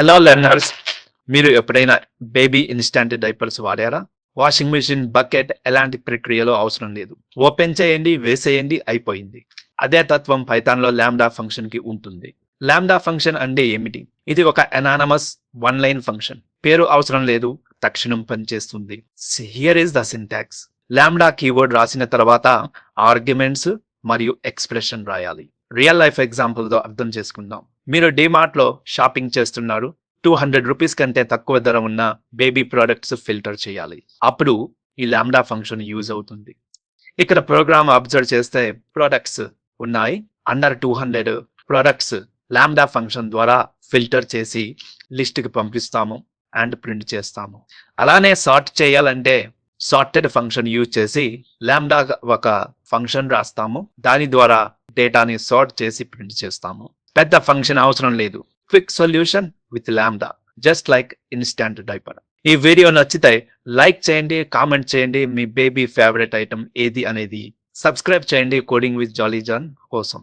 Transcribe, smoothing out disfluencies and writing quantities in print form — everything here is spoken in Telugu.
హలో లెర్నర్స్, మీరు ఎప్పుడైనా బేబీ ఇన్స్టంట్ డైపర్స్ వాడారా? వాషింగ్ మెషిన్, బకెట్ ఎలాంటి ప్రక్రియలో అవసరం లేదు. ఓపెన్ చేయండి, వేసేయండి, అయిపోయింది. అదే తత్వం పైథాన్లో లాంబ్డా ఫంక్షన్ కి ఉంటుంది. లాంబ్డా ఫంక్షన్ అంటే ఏమిటి? ఇది ఒక అనానమస్ వన్ లైన్ ఫంక్షన్. పేరు అవసరం లేదు, తక్షణం పనిచేస్తుంది. Here is the syntax. Lambda keyword రాసిన తర్వాత ఆర్గ్యుమెంట్స్ మరియు ఎక్స్ప్రెషన్ రాయాలి. రియల్ లైఫ్ ఎగ్జాంపుల్ తో అర్థం చేసుకుందాం. మీరు డిమార్ట్ లో షాపింగ్ చేస్తున్నారు. 200 రూపీస్ కంటే తక్కువ ధర ఉన్న బేబీ ప్రొడక్ట్స్ ఫిల్టర్ చేయాలి. అప్పుడు ఈ లాంబ్డా ఫంక్షన్ యూజ్ అవుతుంది. ఇక్కడ ప్రోగ్రామ్ అబ్జర్వ్ చేస్తే ప్రొడక్ట్స్ ఉన్నాయి. అండర్ 200 ప్రొడక్ట్స్ లాంబ్డా ఫంక్షన్ ద్వారా ఫిల్టర్ చేసి లిస్ట్ కి పంపిస్తాము అండ్ ప్రింట్ చేస్తాము. అలానే సార్ట్ చేయాలంటే సార్టెడ్ ఫంక్షన్ యూజ్ చేసి లాంబ్డా ఒక ఫంక్షన్ రాస్తాము. దాని ద్వారా డేటాని సార్ట్ చేసి ప్రింట్ చేస్తాము. పెద్ద ఫంక్షన్ అవసరం లేదు. Quick solution with lambda, just like instant diaper. ఈ వీడియో నచ్చితే లైక్ చేయండి, కామెంట్ చేయండి. మీ బేబీ ఫేవరెట్ ఐటమ్ ఏది అనేది సబ్స్క్రైబ్ చేయండి కోడింగ్ విత్ జాలీ జాన్ కోసం.